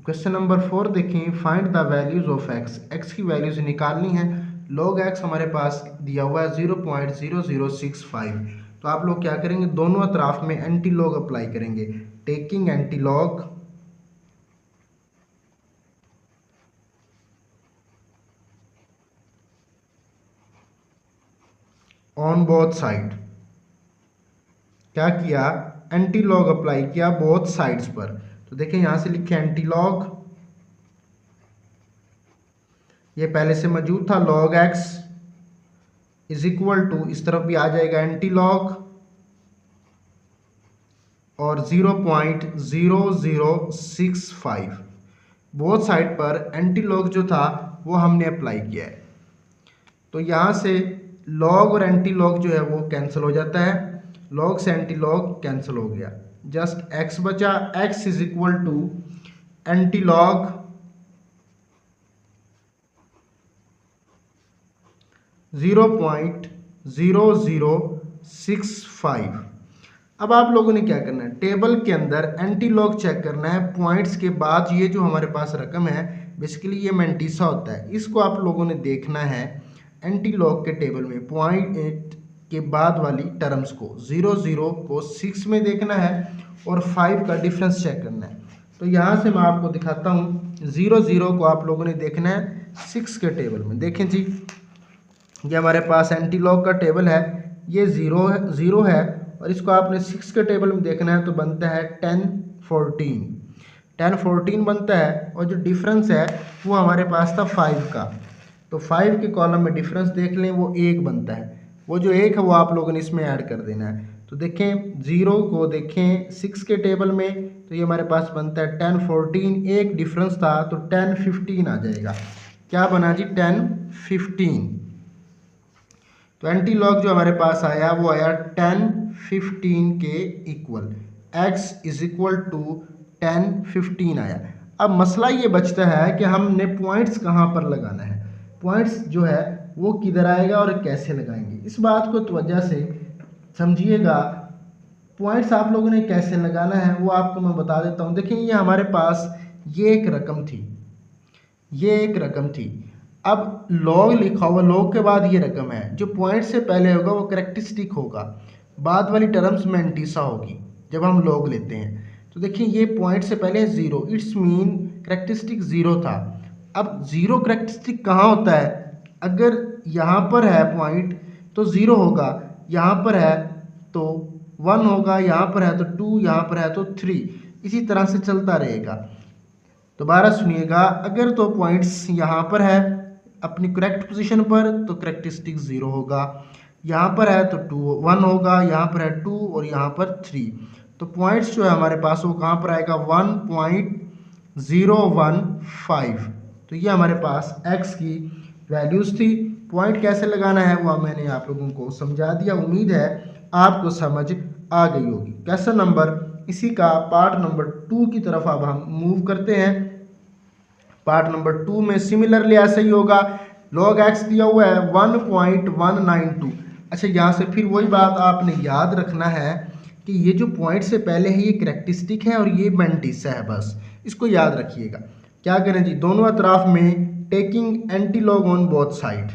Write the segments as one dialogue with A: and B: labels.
A: Question number 4 देखें, find the values of x. X की values निकालनी है। लॉग एक्स हमारे पास दिया हुआ है 0.0065। तो आप लोग क्या करेंगे, दोनों अतराफ में एंटी लॉग अप्लाई करेंगे। Taking anti log on both side. क्या किया, एंटी लॉग अप्लाई किया बोथ साइड्स पर। तो देखें यहां से लिखे एंटी लॉग, ये पहले से मौजूद था log x is equal to, इस तरफ भी आ जाएगा एंटी लॉग और 0.0065। बोथ साइड पर एंटी लॉग जो था वो हमने अप्लाई किया है। तो यहाँ से लॉग और एंटी लॉग जो है वो कैंसिल हो जाता है। लॉग से एंटी लॉग कैंसिल हो गया, जस्ट एक्स बचा। X is equal to antilog 0.0065। अब आप लोगों ने क्या करना है, टेबल के अंदर एंटी लॉग चेक करना है। पॉइंट्स के बाद ये जो हमारे पास रकम है, बेसिकली ये मैंटीसा होता है, इसको आप लोगों ने देखना है एंटी लॉग के टेबल में। पॉइंट के बाद वाली टर्म्स को 00 को 6 में देखना है और 5 का डिफरेंस चेक करना है। तो यहाँ से मैं आपको दिखाता हूँ, 00 को आप लोगों ने देखना है 6 के टेबल में। देखें जी, ये हमारे पास एंटी लॉग का टेबल है, ये 0 है और इसको आपने 6 के टेबल में देखना है। तो बनता है 1014 बनता है। और जो डिफरेंस है वो हमारे पास था 5 का। तो 5 के कॉलम में डिफरेंस देख लें, वो 1 बनता है। वो जो 1 है वो आप लोगों ने इसमें ऐड कर देना है। तो देखें 0 को देखें 6 के टेबल में, तो ये हमारे पास बनता है 1014। एक डिफरेंस था तो 1015 आ जाएगा। क्या बना जी, 1015। तो एंटी लॉग जो हमारे पास आया वो आया 1015 के equal. x is equal to 1015 आया। अब मसला ये बचता है कि हमने पॉइंट्स कहाँ पर लगाना है। पॉइंट्स जो है वो किधर आएगा और कैसे लगाएंगे, इस बात को तवज्जो से समझिएगा। पॉइंट्स आप लोगों ने कैसे लगाना है वो आपको मैं बता देता हूँ। देखिए, ये हमारे पास ये एक रकम थी, ये एक रकम थी। अब लॉग लिखा हुआ, लॉग के बाद ये रकम है। जो पॉइंट से पहले होगा वो करेक्टरिस्टिक होगा, बाद वाली टर्म्स में एंटीसा होगी जब हम लॉग लेते हैं। तो देखिए, ये पॉइंट से पहले 0, इट्स मीन करेक्टरिस्टिक 0 था। अब 0 करेक्टरिस्टिक कहाँ होता है, अगर यहाँ पर है पॉइंट तो 0 होगा, यहाँ पर है तो 1 होगा, यहाँ पर है तो 2, यहाँ पर है तो 3, इसी तरह से चलता रहेगा। दोबारा सुनिएगा, अगर तो पॉइंट्स यहाँ पर है अपनी करेक्ट पोजीशन पर तो करेक्टरिस्टिक 0 होगा, यहाँ पर है तो 1 होगा, यहाँ पर है 2 और यहाँ पर 3। तो पॉइंट्स जो है हमारे पास वो कहाँ पर आएगा, 1.015। तो ये हमारे पास x की वैल्यूज थी। पॉइंट कैसे लगाना है वो मैंने आप लोगों को समझा दिया। उम्मीद है आपको समझ आ गई होगी। क्वेश्चन नंबर इसी का पार्ट नंबर 2 की तरफ अब हम मूव करते हैं। पार्ट नंबर 2 में सिमिलरली ऐसा ही होगा। लॉग एक्स दिया हुआ है 1.192। अच्छा, यहाँ से फिर वही बात आपने याद रखना है कि ये जो पॉइंट से पहले है ये करेक्टरिस्टिक है और ये मैंटीसा है, बस इसको याद रखिएगा। क्या करें जी, दोनों अतराफ में taking anti log on both side.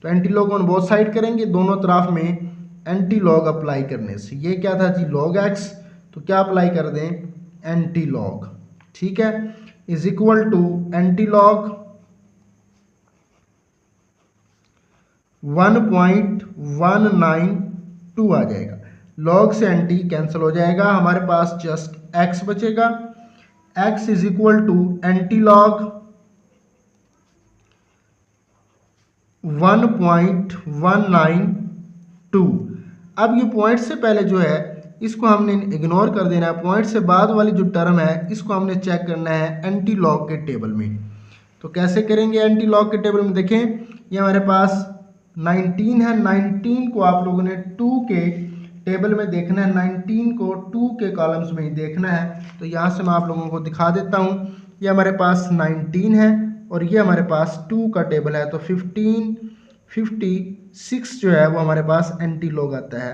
A: तो anti log on both side करेंगे, दोनों अतराफ में एंटी लॉग अप्लाई करने से। ये क्या था जी, लॉग एक्स, तो क्या अप्लाई कर दें, एंटी लॉग, ठीक है, is equal to antilog 1.192 आ जाएगा। लॉग से एंटी कैंसिल हो जाएगा, हमारे पास जस्ट x बचेगा। x is equal to antilog 1.192। अब ये पॉइंट से पहले जो है इसको हमने इग्नोर कर देना है। पॉइंट से बाद वाली जो टर्म है इसको हमने चेक करना है एंटी लॉग के टेबल में। तो कैसे करेंगे एंटी लॉग के टेबल में, देखें ये हमारे पास 19 है। 19 को आप लोगों ने 2 के टेबल में देखना है, 19 को 2 के कॉलम्स में ही देखना है। तो यहाँ से मैं आप लोगों को दिखा देता हूँ, ये हमारे पास 19 है और ये हमारे पास 2 का टेबल है। तो 15, 56 जो है वो हमारे पास एंटी लॉग आता है।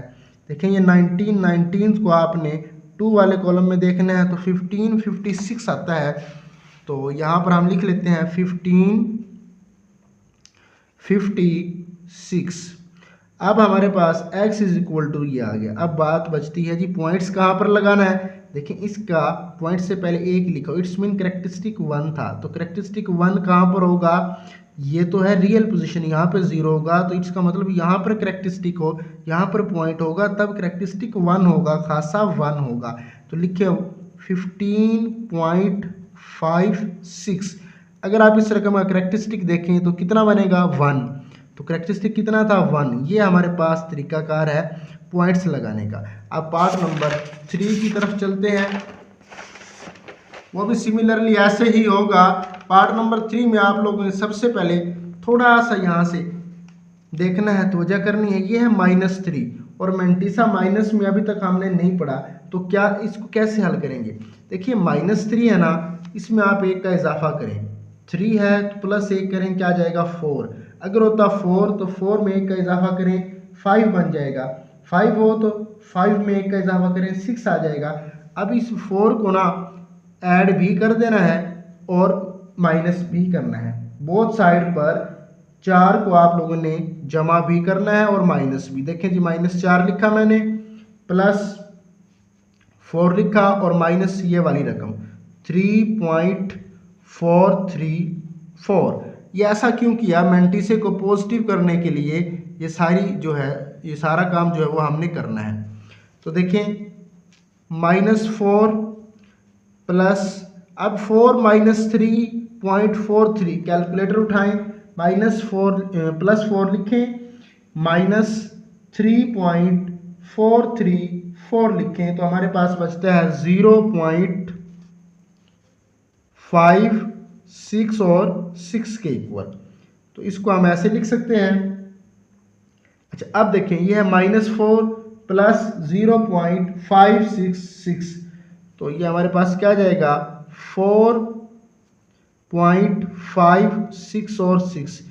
A: देखें ये 19 को आपने 2 वाले कॉलम में देखना है तो 15, 56 आता है। तो यहाँ पर हम लिख लेते हैं 1556। अब हमारे पास x इज इक्वल टू ये आ गया। अब बात बचती है जी पॉइंट्स कहाँ पर लगाना है। देखिए इसका पॉइंट से पहले एक लिखो, इट्स मीन करेक्टरिस्टिक 1 था, तो करेक्टरिस्टिक 1 कहाँ पर होगा, ये तो है रियल पोजीशन, यहाँ पे 0 होगा, तो इसका मतलब यहाँ पर करेक्टरिस्टिक हो, यहाँ पर पॉइंट होगा, तब करेक्टरिस्टिक 1 होगा, खासा 1 होगा। तो लिखिए 15.56। अगर आप इस रकम का करेक्टरिस्टिक देखें तो कितना बनेगा 1, तो करेक्टरिस्टिक कितना था 1। ये हमारे पास तरीकाकार है पॉइंट्स लगाने का। अब पार्ट नंबर 3 की तरफ चलते हैं, वो भी सिमिलरली ऐसे ही होगा। पार्ट नंबर 3 में आप लोगों ने सबसे पहले थोड़ा सा यहाँ से देखना है, तवज्जो करनी है। ये है -3 और मैंटिसा माइनस में अभी तक हमने नहीं पढ़ा, तो क्या इसको कैसे हल करेंगे। देखिए -3 है ना, इसमें आप 1 का इजाफा करें, 3 है तो +1 करें, क्या आ जाएगा 4। अगर होता 4 तो 4 में 1 का इजाफा करें 5 बन जाएगा, 5 हो तो 5 में 1 का इजाफा करें 6 आ जाएगा। अब इस 4 को ना ऐड भी कर देना है और माइनस भी करना है, बोथ साइड पर 4 को आप लोगों ने जमा भी करना है और माइनस भी। देखें जी -4 लिखा मैंने, +4 लिखा और माइनस ये वाली रकम 3.434। ये ऐसा क्यों किया, मैंटिसे को पॉजिटिव करने के लिए ये सारी जो है, ये सारा काम जो है वो हमने करना है। तो देखें -4 प्लस, अब 4 - 3.43, कैलकुलेटर उठाएं, +4 लिखें, -3.434 लिखें, तो हमारे पास बचता है 0.56 और 6 के इक्वल। तो इसको हम ऐसे लिख सकते हैं। अच्छा अब देखें ये है -4 प्लस 0.566, तो ये हमारे पास क्या जाएगा 4.56 और 6।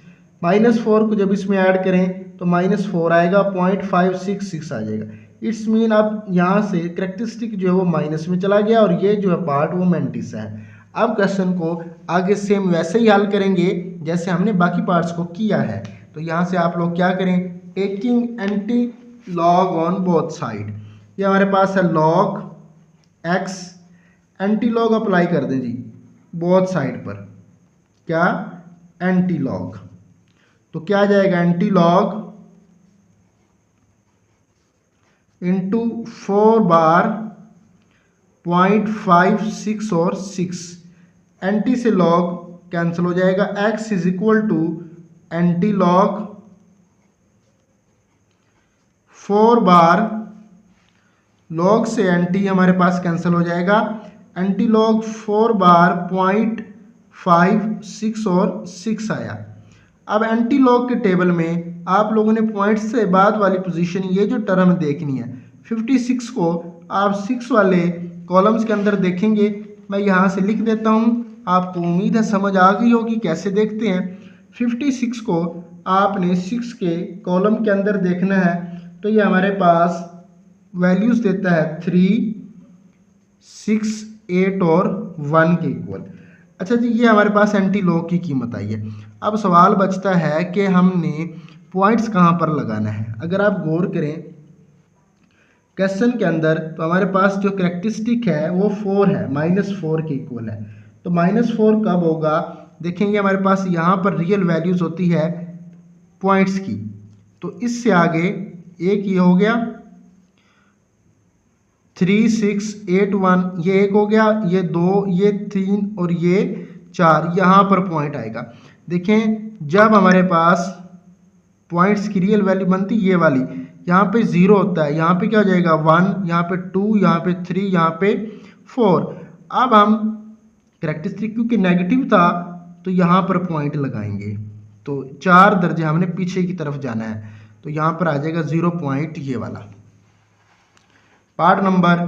A: -4 को जब इसमें ऐड करें तो -4 आएगा, 0.566 आ जाएगा। इट्स मीन अब यहाँ से करेक्टरिस्टिक जो है वो माइनस में चला गया और ये जो है पार्ट वो मैंटिसा है। अब क्वेश्चन को आगे सेम वैसे ही हल करेंगे जैसे हमने बाकी पार्ट्स को किया है। तो यहाँ से आप लोग क्या करें, taking anti log on both side, ये हमारे पास है log x, anti log apply कर दें जी बोथ साइड पर, क्या एंटी लॉग, तो क्या आ जाएगा एंटी लॉग इंटू 4 बार 0.56 और 6, एंटी से लॉग कैंसिल हो जाएगा, x is equal to antilog 4 बार, लॉग से एंटी हमारे पास कैंसिल हो जाएगा, एंटी लॉग 4 बार 0.56 और 6 आया। अब एंटी लॉग के टेबल में आप लोगों ने पॉइंट से बाद वाली पोजीशन, ये जो टर्म देखनी है 56 को आप 6 वाले कॉलम्स के अंदर देखेंगे। मैं यहाँ से लिख देता हूँ, आपको उम्मीद है समझ आ गई होगी कैसे देखते हैं। 56 को आपने 6 के कॉलम के अंदर देखना है, तो ये हमारे पास वैल्यूज देता है 3, 6, 8 और 1 के इक्वल। अच्छा जी ये हमारे पास एंटी लॉग की कीमत आई है। अब सवाल बचता है कि हमने पॉइंट्स कहाँ पर लगाना है। अगर आप गौर करें क्वेश्चन के अंदर, तो हमारे पास जो करेक्टरिस्टिक है वो 4 है, -4 के इक्वल है। तो -4 कब होगा, देखेंगे हमारे पास यहाँ पर रियल वैल्यूज होती है पॉइंट्स की, तो इससे आगे एक ये हो गया 3, 6, 8, 1, ये एक हो गया, ये 2, ये 3 और ये 4, यहाँ पर पॉइंट आएगा। देखें जब हमारे पास पॉइंट्स की रियल वैल्यू बनती ये वाली, यहाँ पे 0 होता है, यहाँ पे क्या हो जाएगा 1, यहाँ पे 2, यहाँ पे 3, यहाँ पे 4। अब हम करेक्टरिस्टिक क्योंकि नेगेटिव था तो यहाँ पर पॉइंट लगाएंगे, तो 4 दर्जे हमने पीछे की तरफ जाना है, तो यहाँ पर आ जाएगा 0 पॉइंट ये वाला। पार्ट नंबर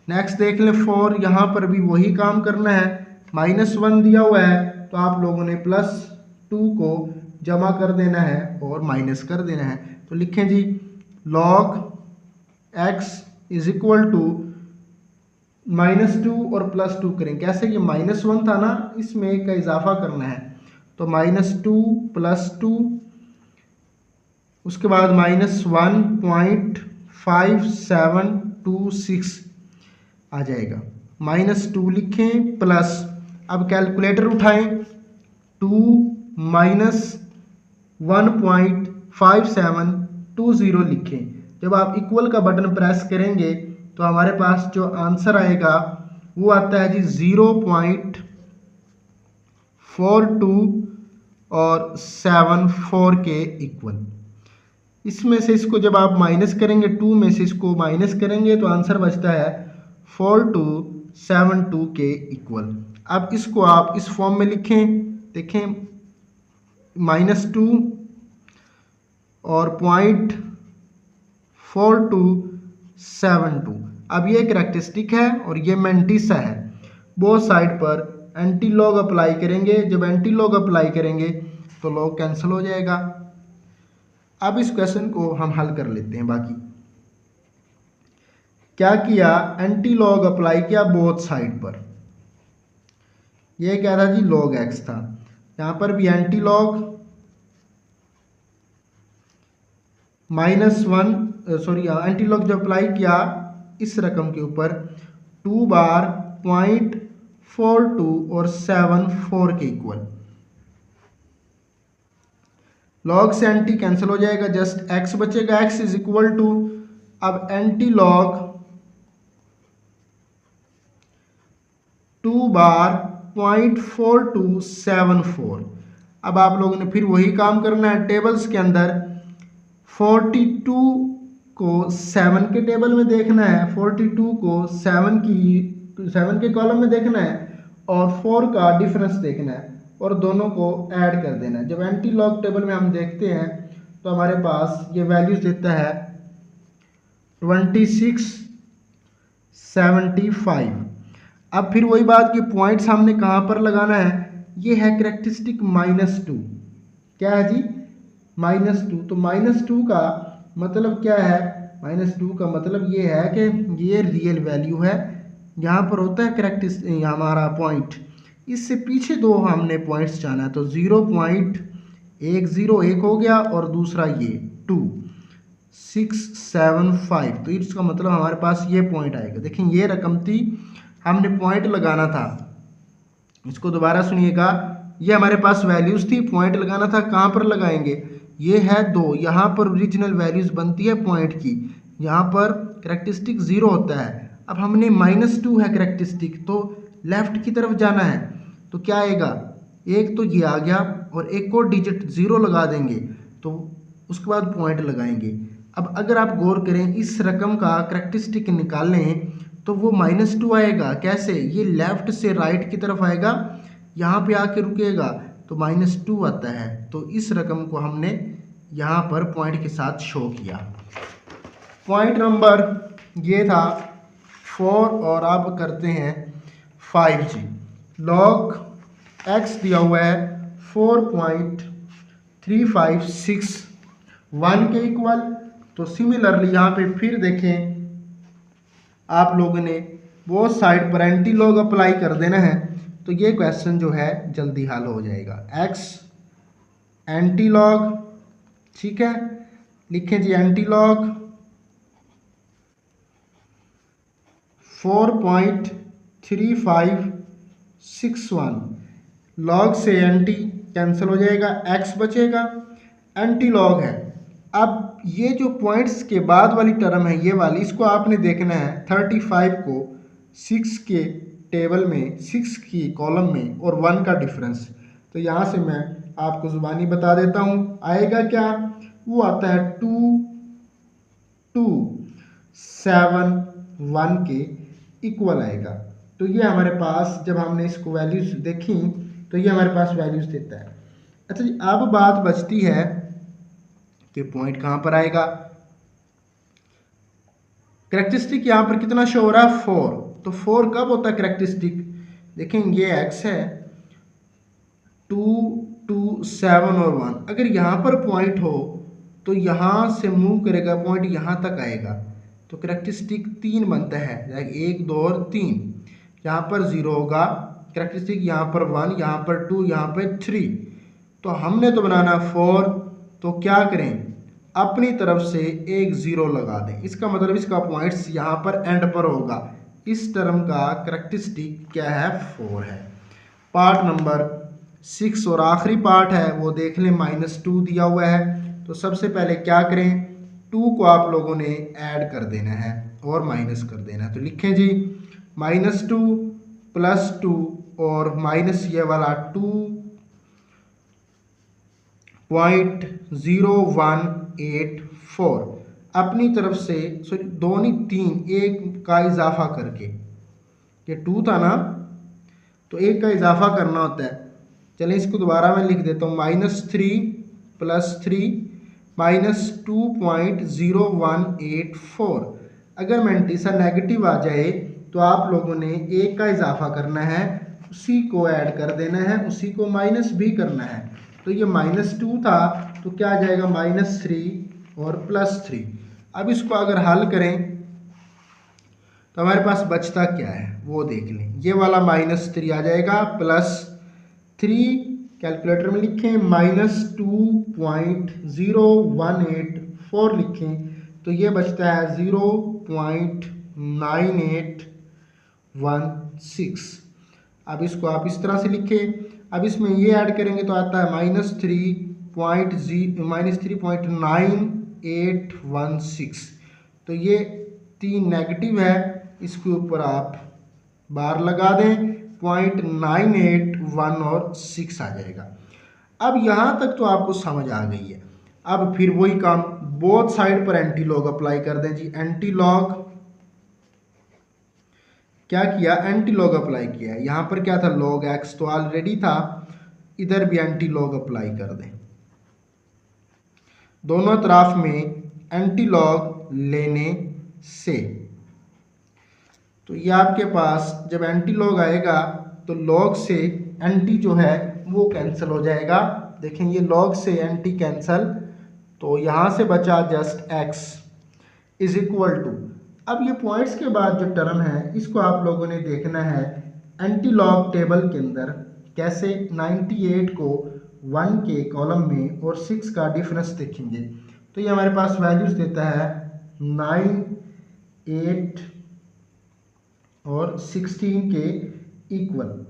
A: नेक्स्ट देख लें 4, यहाँ पर भी वही काम करना है, -1 दिया हुआ है तो आप लोगों ने +2 को जमा कर देना है और माइनस कर देना है। तो लिखें जी log x is equal to -2 और +2 करें। कैसे? ये -1 था ना, इसमें 1 का इजाफा करना है, तो -2 + 2, उसके बाद -1.5726 आ जाएगा। -2 लिखें प्लस, अब कैलकुलेटर उठाएं, 2 - 1.5720 लिखें। जब आप इक्वल का बटन प्रेस करेंगे तो हमारे पास जो आंसर आएगा वो आता है जी 0.42 और 74 के इक्वल। इसमें से इसको जब आप माइनस करेंगे, 2 में से इसको माइनस करेंगे तो आंसर बचता है 4272 के इक्वल। अब इसको आप इस फॉर्म में लिखें, देखें -2 और 0.4272। अब ये करैक्टरिस्टिक है और ये मैंटिसा है। बोथ साइड पर एंटी लॉग अप्लाई करेंगे, जब एंटी लॉग अप्लाई करेंगे तो लॉग कैंसिल हो जाएगा। अब इस क्वेश्चन को हम हल कर लेते हैं। बाकी क्या किया, एंटी लॉग अप्लाई किया बोथ साइड पर। ये क्या था जी, log x था। यहाँ पर भी एंटी लॉग एंटी लॉग जब अप्लाई किया इस रकम के ऊपर 2 बार 0.42 और 74 के इक्वल। लॉग से एंटी कैंसिल हो जाएगा, जस्ट x बचेगा, x इज इक्वल टू, अब एंटी लॉग 2 बार 0.4274। अब आप लोगों ने फिर वही काम करना है, टेबल्स के अंदर 42 को 7 के टेबल में देखना है, 42 को 7 के कॉलम में देखना है और 4 का डिफरेंस देखना है और दोनों को ऐड कर देना है। जब एंटी लॉग टेबल में हम देखते हैं तो हमारे पास ये वैल्यूज देता है 2675। अब फिर वही बात कि पॉइंट्स हमने कहाँ पर लगाना है, ये है करैक्टरिस्टिक -2। क्या है जी, -2। तो -2 का मतलब क्या है, -2 का मतलब ये है कि ये रियल वैल्यू है। यहाँ पर होता है करैक्टरिस्टिक हमारा पॉइंट, इससे पीछे दो हमने पॉइंट्स जाना है, तो 0.101 हो गया और दूसरा ये 2675। तो इसका मतलब हमारे पास ये पॉइंट आएगा। देखिए ये रकम थी, हमने पॉइंट लगाना था। इसको दोबारा सुनिएगा, ये हमारे पास वैल्यूज थी, पॉइंट लगाना था। कहाँ पर लगाएंगे, ये है 2, यहाँ पर ओरिजिनल वैल्यूज बनती है पॉइंट की, यहाँ पर करैक्टरिस्टिक 0 होता है। अब हमने -2 है करैक्टरिस्टिक, तो लेफ्ट की तरफ जाना है, तो क्या आएगा, एक तो ये आ गया और एक और डिजिट 0 लगा देंगे, तो उसके बाद पॉइंट लगाएंगे। अब अगर आप गौर करें, इस रकम का करैक्टरिस्टिक निकालें तो वो -2 आएगा। कैसे, ये लेफ्ट से राइट की तरफ आएगा, यहाँ पे आके रुकेगा तो -2 आता है। तो इस रकम को हमने यहाँ पर पॉइंट के साथ शो किया। पॉइंट नंबर ये था 4 और अब करते हैं 5 जी। log x दिया हुआ है 4.3561 के इक्वल। तो सिमिलरली यहाँ पे फिर देखें, आप लोगों ने बोथ साइड पर एंटी लॉग अप्लाई कर देना है, तो ये क्वेश्चन जो है जल्दी हल हो जाएगा। x एंटी लॉग, ठीक है, लिखें जी एंटी लॉग 4.3561, लॉग से एंटी कैंसिल हो जाएगा, x बचेगा, एंटी लॉग है। अब ये जो पॉइंट्स के बाद वाली टर्म है, ये वाली, इसको आपने देखना है 35 को 6 के टेबल में, 6 की कॉलम में और 1 का डिफरेंस। तो यहाँ से मैं आपको ज़ुबानी बता देता हूँ, आएगा क्या, वो आता है 2271 के इक्वल आएगा। तो ये हमारे पास, जब हमने इसको वैल्यूज देखी तो ये हमारे पास वैल्यूज देता है। अच्छा जी, अब बात बचती है कि पॉइंट कहाँ पर आएगा। करैक्टरिस्टिक यहाँ पर कितना शो हो रहा है, 4। तो 4 कब होता है करैक्टरिस्टिक, देखें ये x है 2, 2, 7 और 1। अगर यहाँ पर पॉइंट हो तो यहाँ से मूव करेगा, पॉइंट यहाँ तक आएगा। तो करेक्टरिस्टिक 3 बनता है, 1 2 और 3। यहाँ पर 0 होगा करेक्टरिस्टिक, यहाँ पर 1, यहाँ पर 2, यहाँ पर 3। तो हमने तो बनाना 4, तो क्या करें, अपनी तरफ से एक 0 लगा दें। इसका मतलब इसका पॉइंट्स यहाँ पर एंड पर होगा। इस टर्म का करेक्टरिस्टिक क्या है, 4 है। पार्ट नंबर 6 और आखिरी पार्ट है वो देख लें। -2 दिया हुआ है, तो सबसे पहले क्या करें, 2 को आप लोगों ने ऐड कर देना है और माइनस कर देना है। तो लिखें जी -2 + 2 और माइनस ये वाला 2.0184 अपनी तरफ से, सॉरी 2 नहीं 3, 1 का इजाफा करके, ये 2 था ना, तो 1 का इजाफा करना होता है। चलें इसको दोबारा मैं लिख देता हूँ, -3 + 3 -2.0184। अगर मेंटिसा नेगेटिव आ जाए तो आप लोगों ने 1 का इजाफा करना है, उसी को ऐड कर देना है, उसी को माइनस भी करना है। तो ये -2 था, तो क्या आ जाएगा -3 और +3। अब इसको अगर हल करें तो हमारे पास बचता क्या है वो देख लें। ये वाला -3 आ जाएगा, +3 कैलकुलेटर में लिखें, -2.0184 लिखें, तो ये बचता है 0.9816। अब इसको आप इस तरह से लिखें। अब इसमें ये ऐड करेंगे तो आता है -3.9816। तो ये 3 नेगेटिव है, इसके ऊपर आप बार लगा दें, 0.981 और 6 आ जाएगा। अब यहाँ तक तो आपको समझ आ गई है। अब फिर वही काम बोथ साइड पर एंटी लॉग अप्लाई कर दें जी। एंटी लॉग क्या किया, एंटी लॉग अप्लाई किया है। यहाँ पर क्या था, log x तो ऑलरेडी था, इधर भी एंटी लॉग अप्लाई कर दें। दोनों तरफ में एंटी लॉग लेने से तो ये आपके पास जब एंटी लॉग आएगा तो लॉग से एंटी जो है वो कैंसिल हो जाएगा। देखें ये लॉग से एंटी कैंसिल, तो यहाँ से बचा जस्ट x = अब ये पॉइंट्स के बाद जो टर्म है इसको आप लोगों ने देखना है एंटी लॉग टेबल के अंदर कैसे। 98 को 1 के कॉलम में और 6 का डिफरेंस देखेंगे तो ये हमारे पास वैल्यूज देता है 9, 8 और 16 के इक्वल,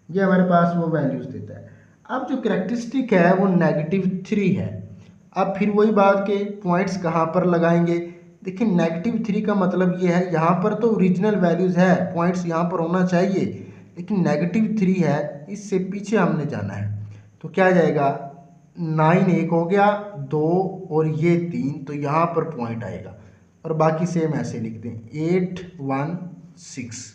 A: ये हमारे पास वो वैल्यूज देता है। अब जो करेक्टरिस्टिक है वो -3 है। अब फिर वही बात के पॉइंट्स कहाँ पर लगाएंगे। देखिए -3 का मतलब ये है, यहाँ पर तो ओरिजिनल वैल्यूज है, पॉइंट्स यहाँ पर होना चाहिए, लेकिन -3 है, इससे पीछे हमने जाना है। तो क्या आ जाएगा, 9 एक हो गया, 2 और ये 3, तो यहाँ पर पॉइंट आएगा। और बाकी सेम ऐसे लिख दें 8, 1, 6।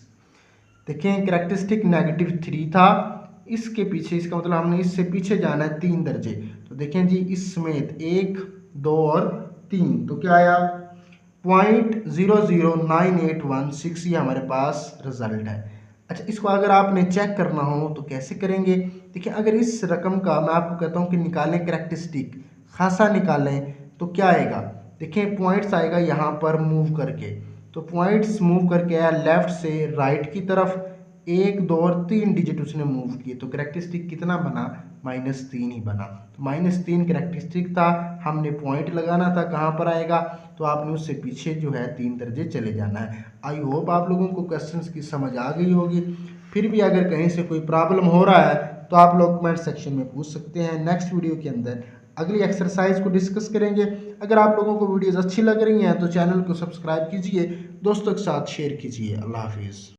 A: देखें करेक्टरिस्टिक -3 था, इसके पीछे, इसका मतलब हमने इससे पीछे जाना है 3 दर्जे। तो देखें जी इस समेत 1, 2 और 3, तो क्या आया 0.009816, ये हमारे पास रिजल्ट है। अच्छा इसको अगर आपने चेक करना हो तो कैसे करेंगे। देखिए अगर इस रकम का मैं आपको कहता हूँ कि निकालें करेक्टरिस्टिक, खासा निकालें, तो क्या आएगा, देखें पॉइंट्स आएगा यहाँ पर मूव करके, तो पॉइंट्स मूव करके आया लेफ्ट से राइट की तरफ, 1, 2 और 3 डिजिट उसने मूव किए, तो करेक्टरिस्टिक कितना बना, -3 ही बना। तो -3 करेक्टरिस्टिक था, हमने पॉइंट लगाना था, कहाँ पर आएगा, तो आपने उससे पीछे जो है 3 दर्जे चले जाना है। आई होप आप लोगों को क्वेश्चंस की समझ आ गई होगी। फिर भी अगर कहीं से कोई प्रॉब्लम हो रहा है तो आप लोग कमेंट सेक्शन में पूछ सकते हैं। नेक्स्ट वीडियो के अंदर अगली एक्सरसाइज को डिस्कस करेंगे। अगर आप लोगों को वीडियोज़ अच्छी लग रही हैं तो चैनल को सब्सक्राइब कीजिए, दोस्तों के साथ शेयर कीजिए। अल्लाह हाफिज़।